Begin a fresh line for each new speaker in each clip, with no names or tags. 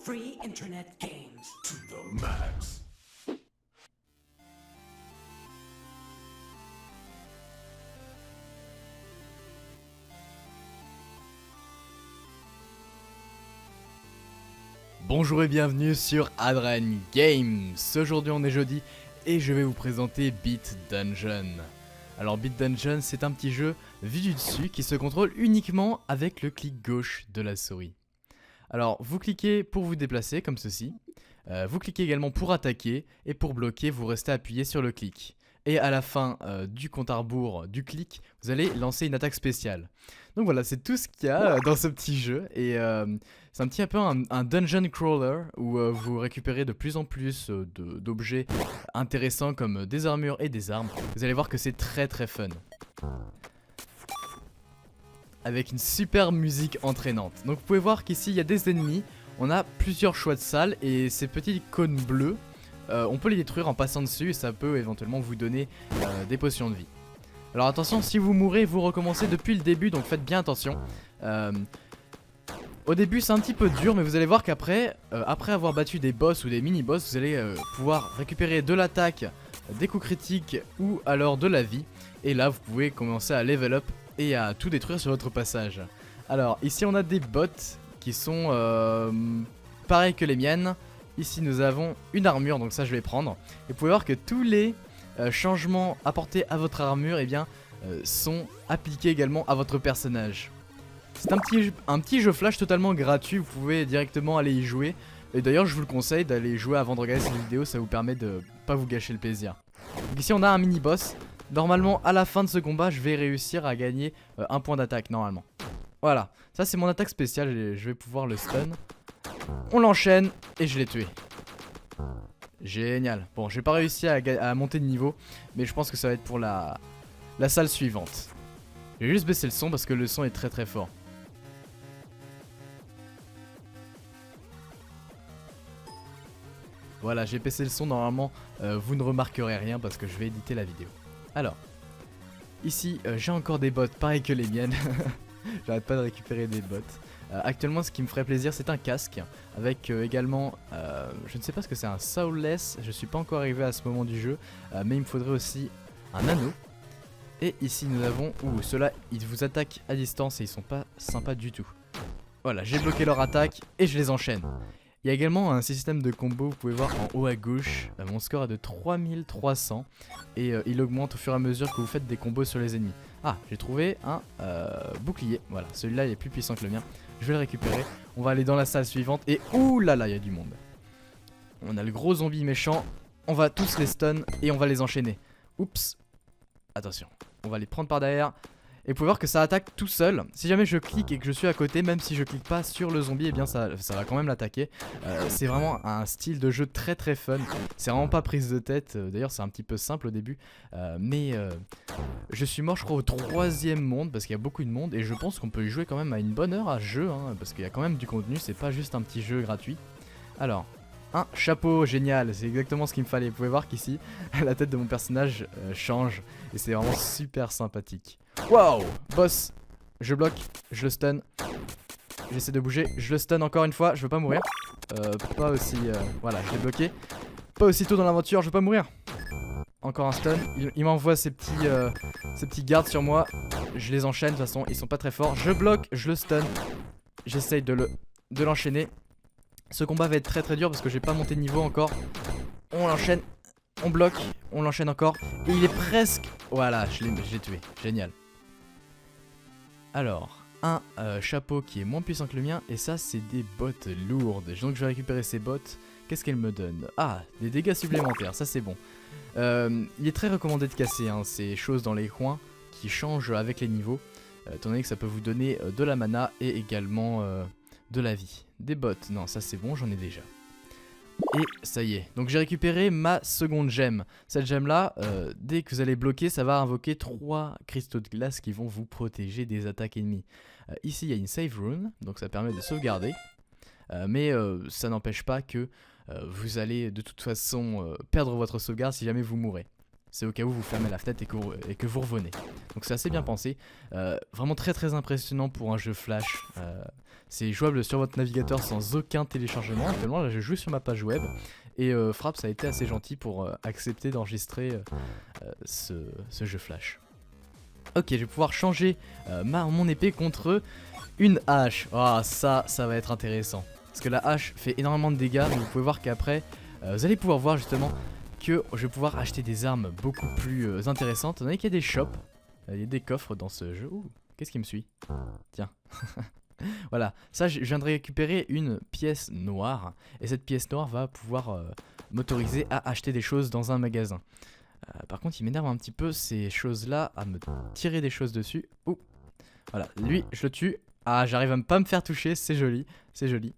free internet games
to the max.
Bonjour et bienvenue sur Adren Games. Aujourd'hui on est jeudi et je vais vous présenter Beat Dungeon. Alors Beat Dungeon, c'est un petit jeu vu du dessus qui se contrôle uniquement avec le clic gauche de la souris. Alors vous cliquez pour vous déplacer comme ceci, vous cliquez également pour attaquer et pour bloquer vous restez appuyé sur le clic. Et à la fin du compte à rebours du clic, vous allez lancer une attaque spéciale. Donc voilà, c'est tout ce qu'il y a dans ce petit jeu. Et c'est un petit peu un dungeon crawler où vous récupérez de plus en plus d'objets intéressants comme des armures et des armes. Vous allez voir que c'est très très fun. Avec une super musique entraînante. Donc vous pouvez voir qu'ici il y a des ennemis. On a plusieurs choix de salles et ces petits cônes bleus, on peut les détruire en passant dessus et ça peut éventuellement vous donner des potions de vie. Alors attention, si vous mourrez, vous recommencez depuis le début, donc faites bien attention. Au début c'est un petit peu dur, mais vous allez voir qu'après, après avoir battu des boss ou des mini-boss, vous allez pouvoir récupérer de l'attaque, des coups critiques ou alors de la vie. Et là vous pouvez commencer à level up et à tout détruire sur votre passage. Alors ici on a des bots qui sont pareils que les miennes. Ici nous avons une armure, donc ça je vais prendre. Et vous pouvez voir que tous les changements apportés à votre armure sont appliqués également à votre personnage. C'est un petit jeu flash totalement gratuit, vous pouvez directement aller y jouer. Et d'ailleurs je vous le conseille d'aller jouer avant de regarder cette vidéo, ça vous permet de pas vous gâcher le plaisir. Donc ici on a un mini boss. Normalement à la fin de ce combat je vais réussir à gagner un point d'attaque normalement. Voilà, ça c'est mon attaque spéciale et je vais pouvoir le stun. On l'enchaîne et je l'ai tué. Génial. Bon, j'ai pas réussi à monter de niveau, mais je pense que ça va être pour la salle suivante. Je vais juste baisser le son parce que le son est très très fort. Voilà, j'ai baissé le son. Normalement, vous ne remarquerez rien parce que je vais éditer la vidéo. Alors, ici, j'ai encore des bots pareils que les miennes. J'arrête pas de récupérer des bots. Actuellement ce qui me ferait plaisir c'est un casque avec également je ne sais pas ce que c'est, un soulless, je suis pas encore arrivé à ce moment du jeu, mais il me faudrait aussi un anneau. Et ici nous avons, ceux-là ils vous attaquent à distance et ils sont pas sympas du tout. Voilà, j'ai bloqué leur attaque et je les enchaîne. Il y a également un système de combo, vous pouvez voir en haut à gauche, mon score est de 3300 et il augmente au fur et à mesure que vous faites des combos sur les ennemis. Ah, j'ai trouvé un bouclier, voilà, celui-là il est plus puissant que le mien, je vais le récupérer. On va aller dans la salle suivante et ouh là là, il y a du monde. On a le gros zombie méchant, on va tous les stun et on va les enchaîner. Oups, attention, on va les prendre par derrière. Et vous pouvez voir que ça attaque tout seul. Si jamais je clique et que je suis à côté, même si je clique pas sur le zombie, eh bien ça va quand même l'attaquer. C'est vraiment un style de jeu très très fun. C'est vraiment pas prise de tête. D'ailleurs c'est un petit peu simple au début. Mais je suis mort je crois au 3e monde parce qu'il y a beaucoup de monde. Et je pense qu'on peut y jouer quand même à une bonne heure à ce jeu, hein, parce qu'il y a quand même du contenu. C'est pas juste un petit jeu gratuit. Alors... un chapeau, génial, c'est exactement ce qu'il me fallait. Vous pouvez voir qu'ici, la tête de mon personnage change. Et c'est vraiment super sympathique. Wow, boss, je bloque, je le stun. J'essaie de bouger, je le stun encore une fois, je veux pas mourir. Pas aussi, voilà, je l'ai bloqué. Pas aussitôt dans l'aventure, je veux pas mourir. Encore un stun, il m'envoie ces petits gardes sur moi. Je les enchaîne, de toute façon, ils sont pas très forts. Je bloque, je le stun. J'essaye de l'enchaîner. Ce combat va être très très dur parce que j'ai pas monté de niveau encore. On l'enchaîne, on bloque, on l'enchaîne encore. Et il est presque... Voilà, je l'ai tué, génial. Alors, un chapeau qui est moins puissant que le mien. Et ça c'est des bottes lourdes. Donc je vais récupérer ces bottes. Qu'est-ce qu'elles me donnent? Ah, des dégâts supplémentaires, ça c'est bon. Il est très recommandé de casser ces choses dans les coins qui changent avec les niveaux. Étant donné que ça peut vous donner de la mana et également... de la vie. Des bottes, non ça c'est bon, j'en ai déjà. Et ça y est, donc j'ai récupéré ma seconde gemme. Cette gemme là, dès que vous allez bloquer, ça va invoquer 3 cristaux de glace qui vont vous protéger des attaques ennemies. Ici il y a une save rune, donc ça permet de sauvegarder. Mais ça n'empêche pas que vous allez de toute façon perdre votre sauvegarde si jamais vous mourrez. C'est au cas où vous fermez la fenêtre et que vous revenez. Donc c'est assez bien pensé. Vraiment très impressionnant pour un jeu Flash. C'est jouable sur votre navigateur sans aucun téléchargement. Actuellement là je joue sur ma page web. Et Fraps a été assez gentil pour accepter d'enregistrer ce jeu Flash. Ok, je vais pouvoir changer mon épée contre une hache. Ah, ça va être intéressant. Parce que la hache fait énormément de dégâts. Mais vous pouvez voir qu'après, vous allez pouvoir voir justement que je vais pouvoir acheter des armes beaucoup plus intéressantes. On a qu'il y a des shops, il y a des coffres dans ce jeu. Ouh, qu'est-ce qui me suit? Tiens. Voilà, ça je viens de récupérer une pièce noire. Et cette pièce noire va pouvoir m'autoriser à acheter des choses dans un magasin. Par contre il m'énerve un petit peu ces choses là à me tirer des choses dessus. Ouh. Voilà, lui je le tue. Ah, j'arrive à pas me faire toucher, c'est joli, c'est joli.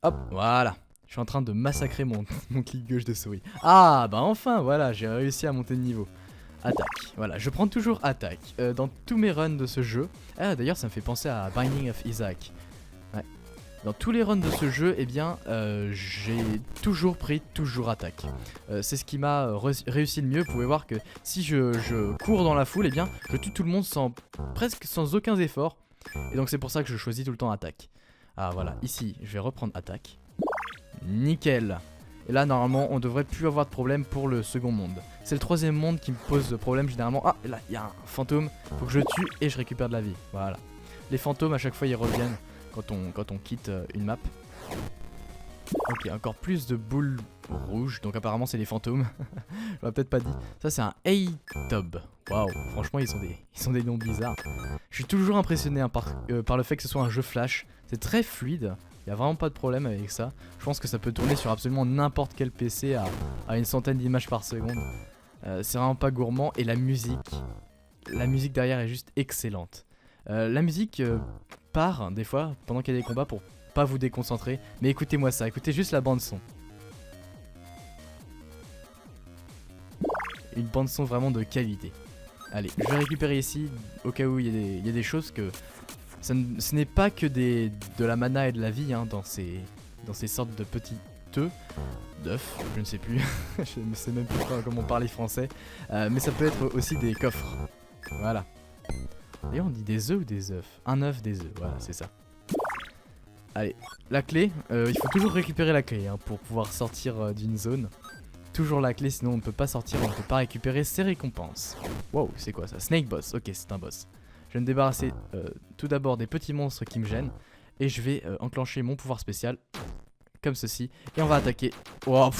Hop, voilà. Je suis en train de massacrer mon clic gauche de souris. Ah bah enfin voilà, j'ai réussi à monter de niveau. Attaque, voilà, je prends toujours attaque dans tous mes runs de ce jeu. Ah d'ailleurs ça me fait penser à Binding of Isaac. Ouais. Dans tous les runs de ce jeu, eh bien j'ai toujours pris attaque. C'est ce qui m'a réussi le mieux. Vous pouvez voir que si je cours dans la foule, eh bien je tue tout le monde presque sans aucun effort. Et donc c'est pour ça que je choisis tout le temps attaque. Ah voilà, ici je vais reprendre attaque. Nickel. Et là normalement on devrait plus avoir de problème pour le second monde. C'est le troisième monde qui me pose problème généralement. Ah là il y a un fantôme, faut que je le tue et je récupère de la vie. Voilà. Les fantômes à chaque fois ils reviennent quand on quitte une map. Ok, encore plus de boules rouges, donc apparemment c'est des fantômes. Je l'aurais peut-être pas dit. Ça c'est un A-Tob. Waouh, franchement ils sont des noms bizarres. Je suis toujours impressionné hein, par le fait que ce soit un jeu Flash. C'est très fluide. Il n'y a vraiment pas de problème avec ça. Je pense que ça peut tourner sur absolument n'importe quel PC à une centaine d'images par seconde. C'est vraiment pas gourmand. Et la musique derrière est juste excellente. La musique part des fois pendant qu'il y a des combats pour pas vous déconcentrer. Mais écoutez-moi ça, écoutez juste la bande son. Une bande son vraiment de qualité. Allez, je vais récupérer ici au cas où il y a des choses que... Ce n'est pas que de la mana et de la vie hein, dans ces sortes de petits d'œufs, je ne sais plus, je ne sais même plus comment parler français, mais ça peut être aussi des coffres, voilà. D'ailleurs on dit des œufs ou des œufs? Un œuf, des œufs, voilà c'est ça. Allez, la clé, il faut toujours récupérer la clé hein, pour pouvoir sortir d'une zone. Toujours la clé sinon on ne peut pas sortir, on ne peut pas récupérer ses récompenses. Wow, c'est quoi ça? Snake Boss, ok c'est un boss. Je vais me débarrasser tout d'abord des petits monstres qui me gênent. Et je vais enclencher mon pouvoir spécial. Comme ceci. Et on va attaquer. Wow,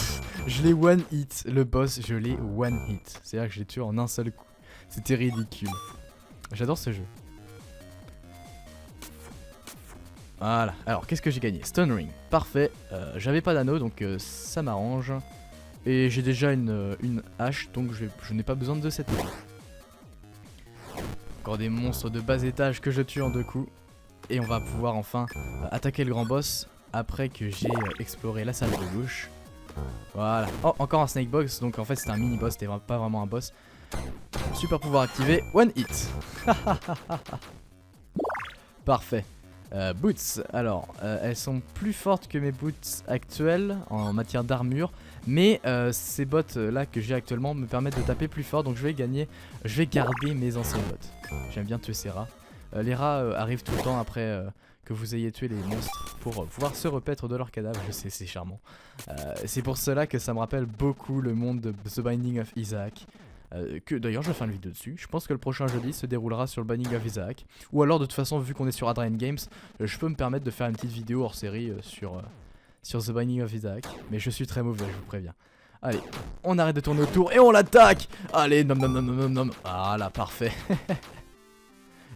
je l'ai one hit. Le boss, je l'ai one hit. C'est-à-dire que je l'ai tué en un seul coup. C'était ridicule. J'adore ce jeu. Voilà. Alors, qu'est-ce que j'ai gagné? Stone Ring. Parfait. J'avais pas d'anneau, donc ça m'arrange. Et j'ai déjà une hache, donc je n'ai pas besoin de cette épée. Encore des monstres de bas étage que je tue en 2 coups. Et on va pouvoir enfin attaquer le grand boss après que j'ai exploré la salle de gauche. Voilà. Oh, encore un snake box. Donc en fait c'est un mini boss, c'était pas vraiment un boss. Super pouvoir activé, one hit. Parfait. Boots, alors elles sont plus fortes que mes boots actuelles en matière d'armure, mais ces bottes là que j'ai actuellement me permettent de taper plus fort, donc je vais garder mes anciennes bottes. J'aime bien tuer ces rats. Les rats arrivent tout le temps après que vous ayez tué les monstres pour pouvoir se repaître de leurs cadavres, je sais c'est charmant. C'est pour cela que ça me rappelle beaucoup le monde de The Binding of Isaac. Que d'ailleurs je vais faire une vidéo dessus. Je pense que le prochain jeudi se déroulera sur le Binding of Isaac. Ou alors de toute façon vu qu'on est sur Adrian Games, je peux me permettre de faire une petite vidéo hors série sur The Binding of Isaac. Mais je suis très mauvais, je vous préviens. Allez, on arrête de tourner autour et on l'attaque. Allez, nom nom nom nom nom nom. Voilà, parfait.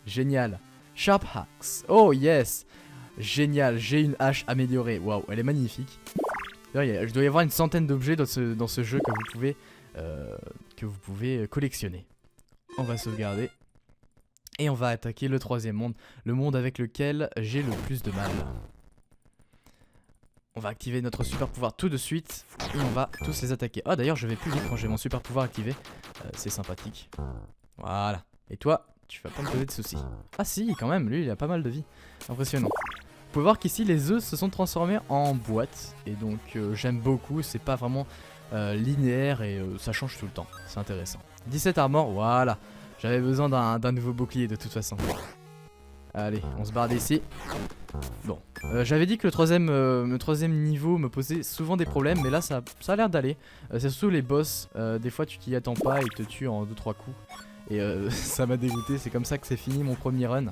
Génial. Sharp Axe. Oh yes. Génial, j'ai une hache améliorée. Waouh, elle est magnifique. Il doit y avoir une centaine d'objets dans ce jeu que vous pouvez collectionner. On va sauvegarder. Et on va attaquer le troisième monde. Le monde avec lequel j'ai le plus de mal. On va activer notre super pouvoir tout de suite. Et on va tous les attaquer. Ah d'ailleurs je vais plus vite quand j'ai mon super pouvoir activé. C'est sympathique. Voilà. Et toi, tu vas pas me poser de soucis. Ah si, quand même, lui il a pas mal de vie. Impressionnant. Vous pouvez voir qu'ici les œufs se sont transformés en boîtes. Et donc j'aime beaucoup, c'est pas vraiment linéaire et ça change tout le temps. C'est intéressant. 17 armor, voilà. J'avais besoin d'un nouveau bouclier de toute façon. Allez, on se barre d'ici. Bon, j'avais dit que le troisième niveau me posait souvent des problèmes, mais là ça a l'air d'aller. C'est surtout les boss, des fois tu t'y attends pas et ils te tuent en 2-3 coups. Et ça m'a dégoûté, c'est comme ça que c'est fini mon premier run.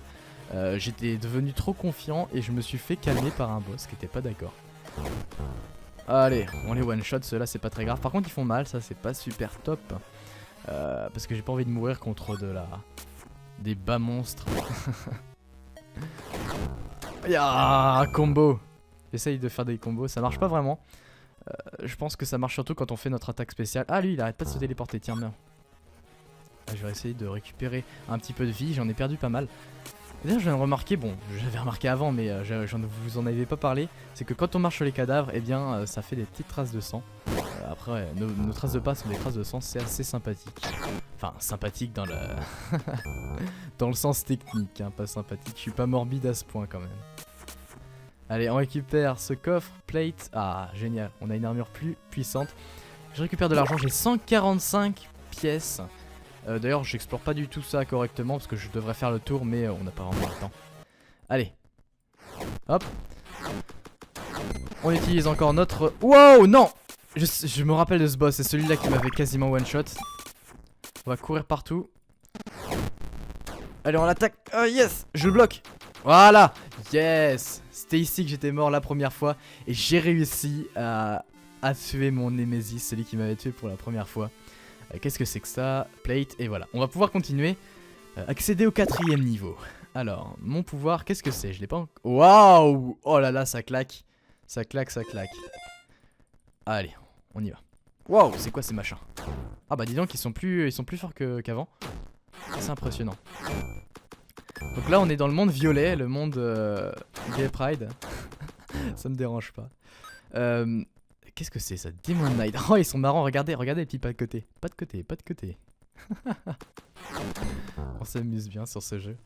J'étais devenu trop confiant et je me suis fait calmer par un boss qui était pas d'accord. Allez, on les one shot, ceux-là c'est pas très grave. Par contre ils font mal, ça c'est pas super top. Parce que j'ai pas envie de mourir contre des bas monstres. Combo. J'essaye de faire des combos, ça marche pas vraiment. Je pense que ça marche surtout quand on fait notre attaque spéciale. Ah lui il arrête pas de se téléporter, tiens meurs. Je vais essayer de récupérer un petit peu de vie, j'en ai perdu pas mal. D'ailleurs je viens de remarquer, bon j'avais remarqué avant mais vous en avez pas parlé, c'est que quand on marche sur les cadavres, eh bien ça fait des petites traces de sang. Après ouais, nos traces de pas sont des traces de sang, c'est assez sympathique. Enfin sympathique dans le dans le sens technique, hein, pas sympathique, je suis pas morbide à ce point quand même. Allez on récupère ce coffre, plate, ah génial, on a une armure plus puissante. Je récupère de l'argent, j'ai 145 pièces. D'ailleurs j'explore pas du tout ça correctement parce que je devrais faire le tour mais on n'a pas vraiment le temps. Allez. Hop. On utilise encore notre... Wow non. Je me rappelle de ce boss, c'est celui-là qui m'avait quasiment one shot. On va courir partout. Allez on l'attaque. Oh yes. Je le bloque. Voilà. Yes. C'était ici que j'étais mort la première fois. Et j'ai réussi à tuer mon Némésis, celui qui m'avait tué pour la première fois. Qu'est-ce que c'est que ça? Plate, et voilà. On va pouvoir continuer. Accéder au 4e niveau. Alors, mon pouvoir, qu'est-ce que c'est? Je l'ai pas encore... Waouh! Oh là là, ça claque. Ça claque, ça claque. Allez, on y va. Waouh, c'est quoi ces machins? Ah bah dis donc, ils sont plus forts qu'avant. C'est impressionnant. Donc là, on est dans le monde violet, le monde Gay Pride. Ça me dérange pas. Qu'est-ce que c'est ça? Demon Knight. Oh ils sont marrants, regardez les petits pas de côté. Pas de côté, pas de côté. On s'amuse bien sur ce jeu.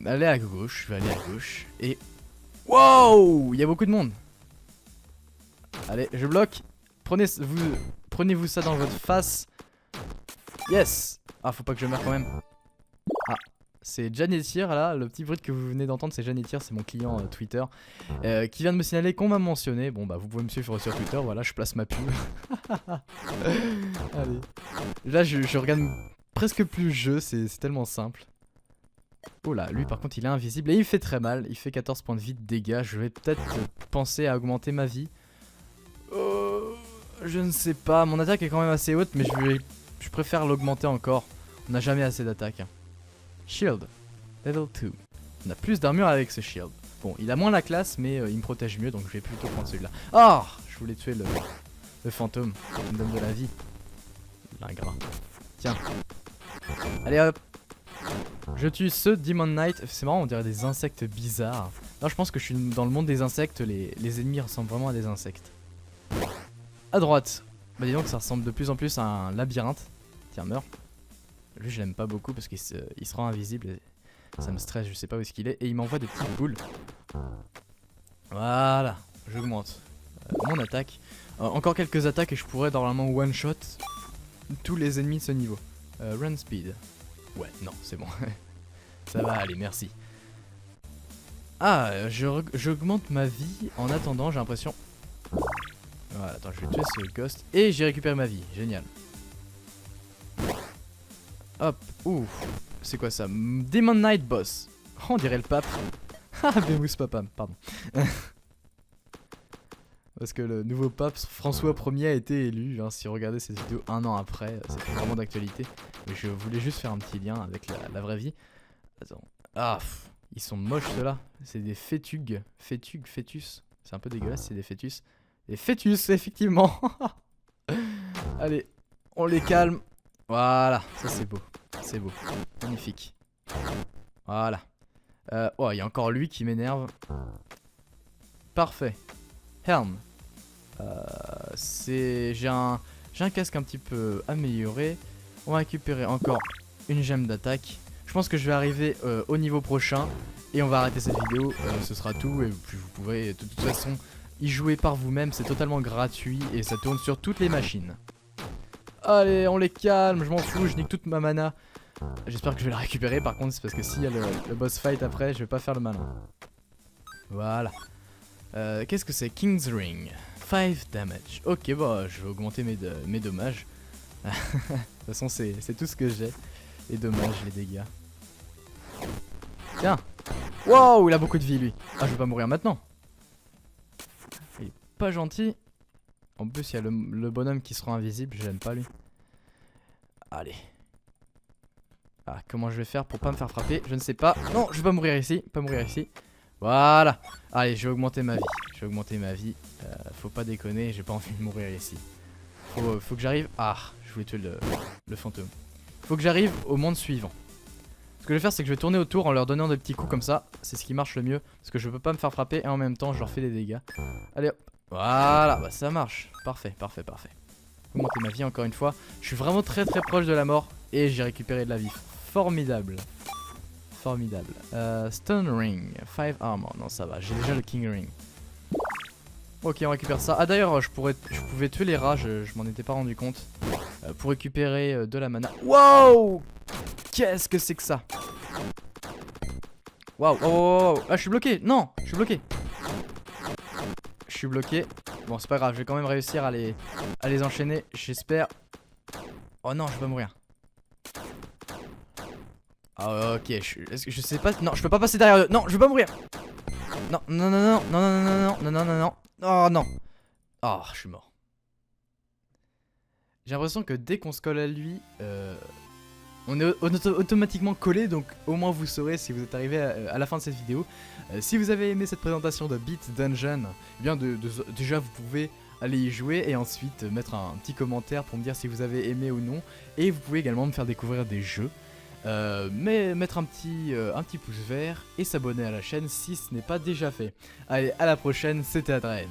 Allez à gauche, je vais aller à gauche. Et... Wow, il y a beaucoup de monde. Allez, je bloque. Prenez-vous ça dans votre face. Yes. Ah faut pas que je meure quand même. Ah. C'est Janetir là, le petit bruit que vous venez d'entendre c'est Janetir, c'est mon client Twitter qui vient de me signaler qu'on m'a mentionné. Bon bah vous pouvez me suivre sur Twitter, voilà je place ma pub. Allez. Là je regarde presque plus le jeu, c'est tellement simple. Oh là, lui par contre il est invisible et il fait très mal, il fait 14 points de vie de dégâts. Je vais peut-être penser à augmenter ma vie. Je ne sais pas, mon attaque est quand même assez haute mais je préfère l'augmenter encore. On n'a jamais assez d'attaque. Shield, level 2. On a plus d'armure avec ce shield. Bon, il a moins la classe, mais il me protège mieux, donc je vais plutôt prendre celui-là. Oh, je voulais tuer le fantôme qui me donne de la vie. L'ingrat. Tiens. Allez hop. Je tue ce Demon Knight. C'est marrant, on dirait des insectes bizarres. Là, je pense que je suis dans le monde des insectes. Les ennemis ressemblent vraiment à des insectes. À droite. Bah dis donc, ça ressemble de plus en plus à un labyrinthe. Tiens, meurs. Lui je l'aime pas beaucoup parce qu'il se rend invisible et ça me stresse, je sais pas où est-ce qu'il est. Et il m'envoie des petites boules. Voilà, j'augmente mon attaque. Encore quelques attaques et je pourrais normalement one shot tous les ennemis de ce niveau. Run speed. Ouais, non, c'est bon. Ça va aller, merci. Ah, j'augmente ma vie en attendant, j'ai l'impression. Voilà, attends, je vais tuer ce ghost. Et j'ai récupéré ma vie, génial. Hop, ouf, c'est quoi ça? Demon Knight Boss. On dirait le pape. Ah, Bémous Papam, pardon. Parce que le nouveau pape François Ier a été élu. Hein, si vous regardez cette vidéo un an après, c'est plus vraiment d'actualité. Mais je voulais juste faire un petit lien avec la vraie vie. Attends. Ah, ils sont moches ceux-là. C'est des fétugs. Fœtus. C'est un peu dégueulasse, c'est des fœtus. Des fœtus, effectivement. Allez, on les calme. Voilà, ça c'est beau. C'est beau. Magnifique. Voilà. Oh, il y a encore lui qui m'énerve. Parfait. Helm. J'ai un casque un petit peu amélioré. On va récupérer encore une gemme d'attaque. Je pense que je vais arriver au niveau prochain. Et on va arrêter cette vidéo. Ce sera tout. Et puis vous pourrez de toute façon y jouer par vous-même, c'est totalement gratuit et ça tourne sur toutes les machines. Allez, on les calme, je m'en fous, je nique toute ma mana. J'espère que je vais la récupérer par contre, c'est parce que s'il y a le boss fight après, je vais pas faire le malin. Voilà. Qu'est-ce que c'est? King's Ring. 5 damage. Ok, bah je vais augmenter mes dommages. De toute façon, c'est tout ce que j'ai. Les dommages, les dégâts. Tiens. Wow, il a beaucoup de vie lui. Ah, je vais pas mourir maintenant. Il est pas gentil. En plus, il y a le bonhomme qui sera invisible. J'aime pas lui. Allez. Ah, comment je vais faire pour pas me faire frapper? Je ne sais pas. Non, je vais pas mourir ici. Pas mourir ici. Voilà. Allez, je vais augmenter ma vie. Je vais augmenter ma vie. Faut pas déconner, j'ai pas envie de mourir ici. Faut que j'arrive. Ah, je voulais tuer le fantôme. Faut que j'arrive au monde suivant. Ce que je vais faire, c'est que je vais tourner autour en leur donnant des petits coups comme ça. C'est ce qui marche le mieux. Parce que je peux pas me faire frapper et en même temps, je leur fais des dégâts. Allez hop. Voilà, bah ça marche. Parfait, parfait, parfait. Augmenter ma vie encore une fois. Je suis vraiment très proche de la mort. Et j'ai récupéré de la vie. Formidable. Formidable. Stone Ring. 5 armor. Non, ça va. J'ai déjà le King Ring. Ok, on récupère ça. Ah d'ailleurs, je pouvais tuer les rats. Je m'en étais pas rendu compte. Pour récupérer de la mana. Wow! Qu'est-ce que c'est que ça? Waouh! Oh! Ah, je suis bloqué! Non! Je suis bloqué! Je suis bloqué. Bon, c'est pas grave. Je vais quand même réussir à les enchaîner. J'espère. Oh non, je vais mourir. Ah, ok. Je sais pas. Non, je peux pas passer derrière eux. Non, je vais pas mourir! Non, non, non, non, non, non, non, non, non, non, non. Oh non! Oh, je suis mort. J'ai l'impression que dès qu'on se colle à lui, on est automatiquement collé, donc au moins vous saurez si vous êtes arrivé à la fin de cette vidéo. Si vous avez aimé cette présentation de Beat Dungeon, eh bien déjà vous pouvez aller y jouer et ensuite mettre un petit commentaire pour me dire si vous avez aimé ou non. Et vous pouvez également me faire découvrir des jeux. Mais mettre un petit pouce vert et s'abonner à la chaîne si ce n'est pas déjà fait. Allez, à la prochaine, c'était Adrien.